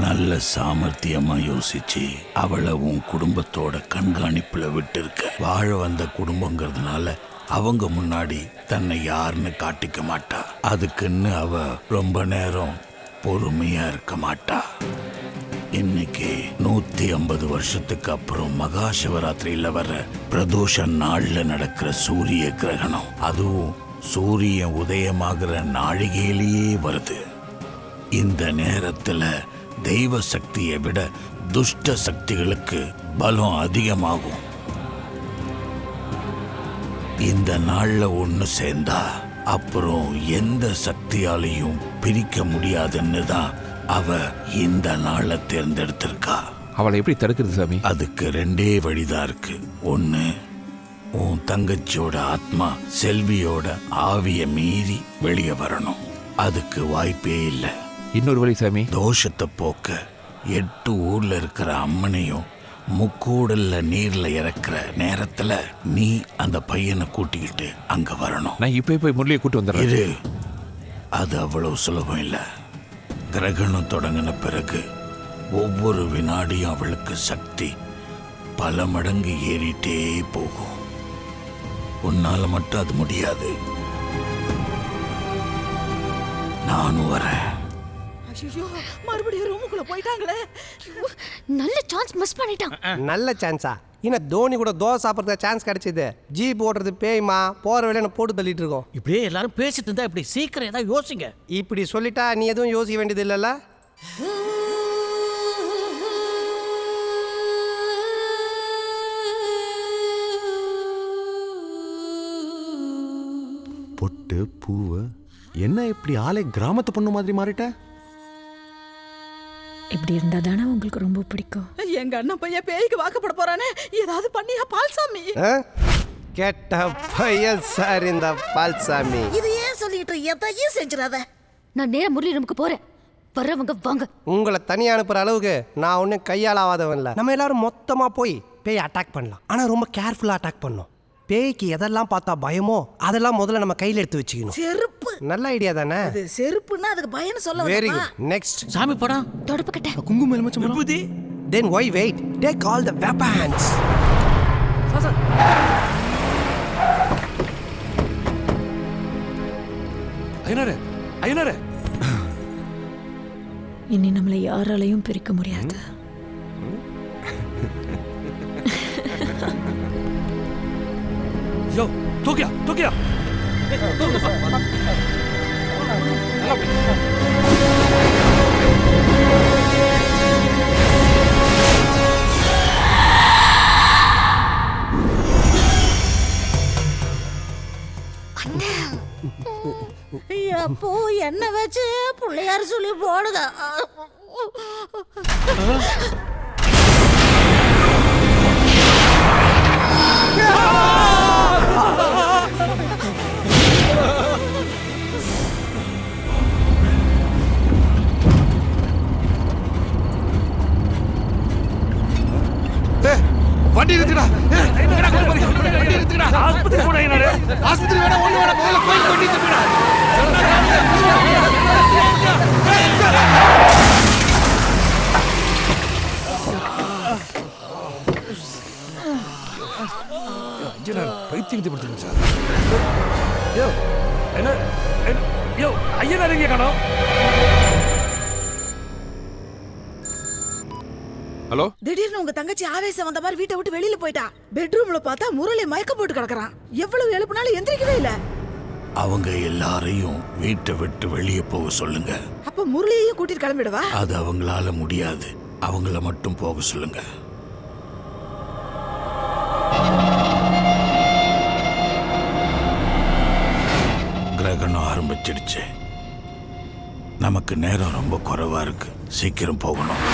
நல்ல சாமர்த்தியமா யோசிச்சு அவளை உன் குடும்பத்தோட கண்காணிப்புல விட்டு வாழ வந்த குடும்பங்கிறதுனால அவங்க முன்னாடி தன்னை யாருன்னு காட்டிக்க மாட்டா. அதுக்குன்னு அவ ரொம்ப நேரம் பொறுமையா இருக்க மாட்டா. இன்னைக்கு 150 வருஷத்துக்கு அப்புறம் மகா சிவராத்திரியில வர பிரதோஷ நாள்ல நடக்கிற சூரிய கிரகணம், அதுவும் சூரியன் உதயமாகிற நாழிகையிலேயே வருது. இந்த நேரத்துல தெய்வ சக்தியை விட துஷ்ட சக்திகளுக்கு பலம் அதிகமாகும். இந்த நாள்ல ஒண்ணு சேர்ந்தா அப்புறம் எந்த சக்தியாலையும் பிரிக்க முடியாதுன்னு தான் அவ இந்த நாளை தேர்ந்தெடுத்திருக்கா. அவளை எப்படி தடுக்கிறது சாமி? அதுக்கு 2 வழிதான் இருக்கு. ஒண்ணு, உன் தங்கச்சியோட ஆத்மா செல்வியோட ஆவிய மீறி வெளியே வரணும். அதுக்கு வாய்ப்பே இல்லை. இன்னொரு வழி சாமி? தோஷத்தை போக்க 8 ஊர்ல இருக்கிற அம்மனையும் முக்கூடல்ல நீர்ல இறக்குற நேரத்துல நீ அந்த பையனை கூட்டிக்கிட்டு அங்க வரணும். நான் இப்ப போய் முரளியை கூட்டு வந்துடுறேன். இரு, அது அவ்வளவு சுலபம் இல்லை. கிரகணம் தொடங்கின பிறகு ஒவ்வொரு வினாடியும் அவளுக்கு சக்தி பல மடங்கு ஏறிட்டே போகும். உன்னால மட்டும் அது முடியாது. நானும் வரேன். ஐயோ, மறுபடியும் ரூமுக்குள்ள போயிட்டாங்களே. நல்ல சான்ஸ் மிஸ் பண்ணிட்டான். நல்ல சான்ஸா? இன்னும் தோனி கூட தோசை சாப்பிட்றதுக்கு சான்ஸ் கிடைச்சிது. ஜீப் ஓட்டுறது பேய்மா, போற வேலையை போட்டு தள்ளிட்டு இருக்கோம். இப்படியே எல்லாரும் பேசிட்டு இருந்தா இப்படி சீக்கிரம் ஏதாவது யோசிங்க. இப்படி சொல்லிட்டா நீ எதுவும் யோசிக்க வேண்டியது இல்லைல்ல? பொட்டு பூவு என்ன இப்படி ஆளை கிராமத்து பொண்ணு மாதிரி மாறிட்ட? இப்படி இருந்தா தானே உங்களுக்கு ரொம்ப பிடிக்கும். எங்க அண்ணன் பையன் பேய்க்கு வாக்கப்பட போறானே, ஏதாவது பண்ணியா பால்சாமி? கெட்ட பையன் சார் இந்த பால்சாமி. இது ஏன் சொல்லிட்டு எதையும் செஞ்சிடாத. நான் நேரா முரளி ரூமுக்கு போறேன். வர்றவங்க வாங்க. உங்களை தனியா அனுப்புற அளவுக்கு நான் ஒன்றும் கையால் ஆகாதவன் இல்லை. நம்ம எல்லாரும் மொத்தமா போய் பேய் அட்டாக் பண்ணலாம். ஆனா ரொம்ப கேர்ஃபுல்லா அட்டாக் பண்ணணும். பேய்க்கு எதெல்லாம் பார்த்தா பயமோ அதெல்லாம் முதல்ல நம்ம கையில எடுத்து வச்சுக்கணும். செருப்பு நல்ல ஐடியா தானே? அது செருப்புன்னா அதுக்கு பயன்னு சொல்ல வெரி வரமா? குட். நெக்ஸ்ட் சாமி படம், தொடப்பு கட்ட, குங்குமம் எலுமிச்சம் விபூதி. தென் why wait? Take all the weapons. ஐயனாரே, ஐயனாரே, இனி நம்மளை யாராலையும் பிரிக்க முடியாது. யோ தூக்கியா தூக்கியா. அப்போ என்ன வச்சு பிள்ளையார் சொல்லி போடுங்க. வண்டி நிறுத்துடா. வண்டி நிறுத்துடா. ஆஸ்பத்திரி போடா. ஐயனாரே, ஆஸ்பத்திரி வேணா, ஒண்ணு வேணா, முதல்ல போய் வண்டி நிறுத்துடா. பைத்தியம் படுத்துங்க சார். யோ என்ன, யோ ஐயனார் எங்க காணோம்? ஹலோ, திடீர்னு உங்க தங்கச்சி ஆவேசம் வந்த மாதிரி வீட்டை விட்டு வெளியில போயிட்டா. பெட்ரூம்ல பார்த்தா முரளி மயக்க போட்டு கிடக்குறான். எவ்வளவு எழுப்புனாலும் எந்திரிக்கவே இல்ல. அவங்க எல்லாரையும் வீட்டை விட்டு வெளியே போக சொல்லுங்க. அப்ப முரளியையும் கூட்டிட்டு கிளம்பிடவா? அது அவங்களால முடியாது. அவங்கள மட்டும் போக சொல்லுங்க. கிரகணம் ஆரம்பிச்சிடுச்சு. நமக்கு நேரம் ரொம்ப குறைவா இருக்கு. சீக்கிரம் போகணும்.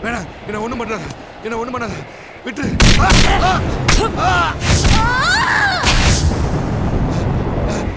வேணாம், என்ன ஒண்ணும் பண்ணாத, விட்டு.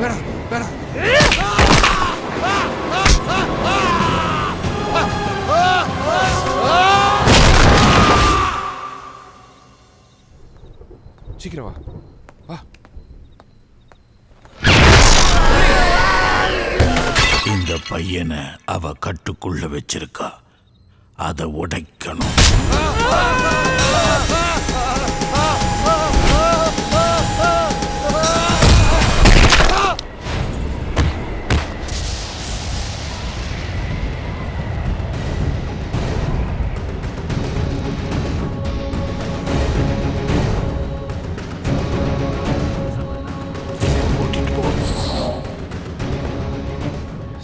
வேணாம். சீக்கிரம் வா. இந்த பையனை அவ கட்டுக்குள்ள வச்சிருக்கா, அதை உடைக்கணும்.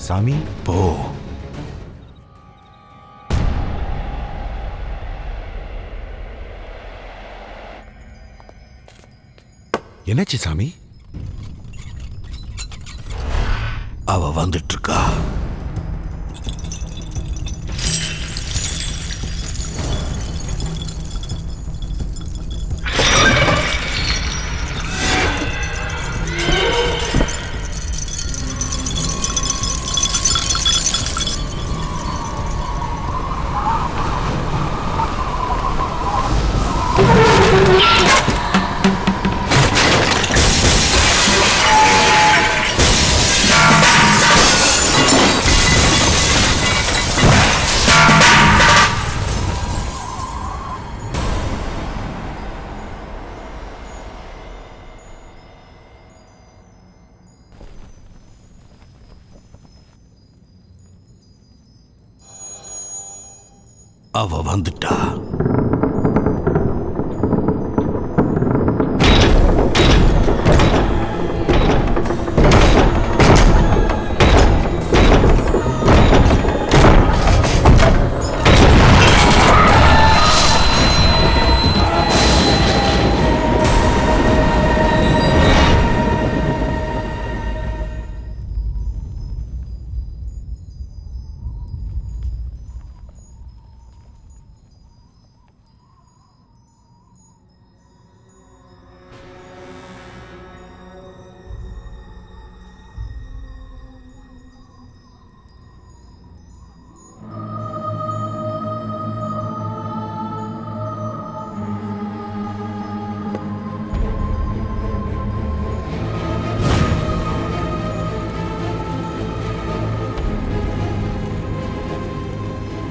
சாமி போ. என்னாச்சு சாமி? அவ வந்துட்டு இருக்கா. அவ வந்துட்டா.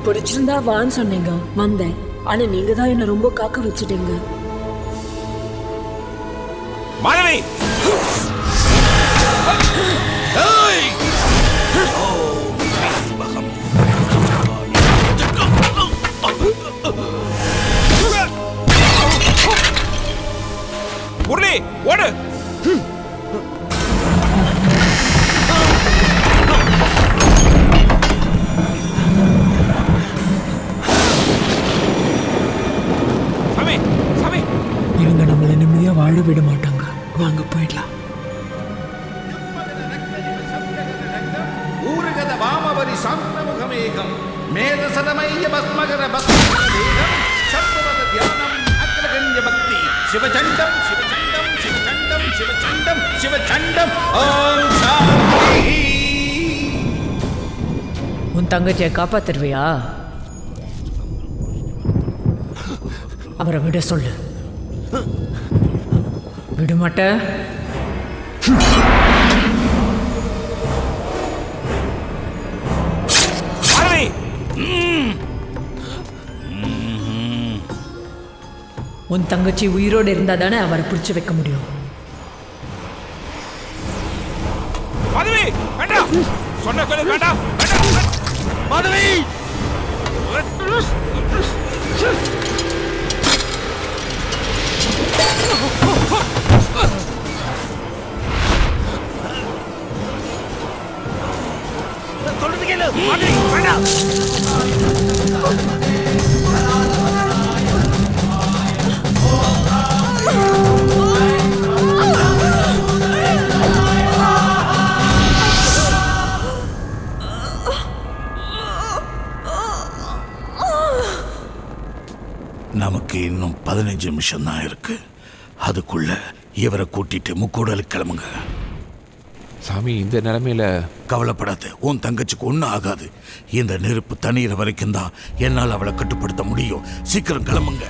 பிடிச்சிருந்தா வான்னு சொன்னீங்க, வந்தேன். ஆனா நீங்க தான் என்ன ரொம்ப காக்க வச்சுட்டீங்க. மாதவி! முரளி ஓடு! இவங்க நம்மளை நிம்மதியா வாழ விட மாட்டாங்க. வாங்க போயிடலாம். ஊருகத வாமவரி சாந்தமுகமேகம் மேதசதமய்ய பஸ்மகர பஸ்மகரேகம் சத்வத தியானம் அக்ரகண்ய பக்தி சிவசண்டம் சிவசண்டம் சிவசண்டம் சிவசண்டம் சிவசண்டம். ஓம் சாந்தி. உன் தங்கச்சியை காப்பாத்திருவியா? அவரை விட சொல்லு. விடமாட்ட? உன் தங்கச்சி உயிரோடு இருந்தா தானே அவரை பிடிச்சு வைக்க முடியும். சொன்ன வேண்டாம். மாதவி! சொல்றது கேளு. மாதவி வேண்டாம். நமக்கு இன்னும் 15 நிமிஷம் தான் இருக்கு. அதுக்குள்ள இவரை கூட்டிட்டு முக்கூடலுக்கு கிளம்புங்க. சாமி இந்த நிலைமையில கவலைப்படாத, உன் தங்கச்சிக்கு ஒன்றும் ஆகாது. இந்த நெருப்பு தண்ணீர் வரைக்கும் தான் என்னால் அவளை கட்டுப்படுத்த முடியும். சீக்கிரம் கிளம்புங்க.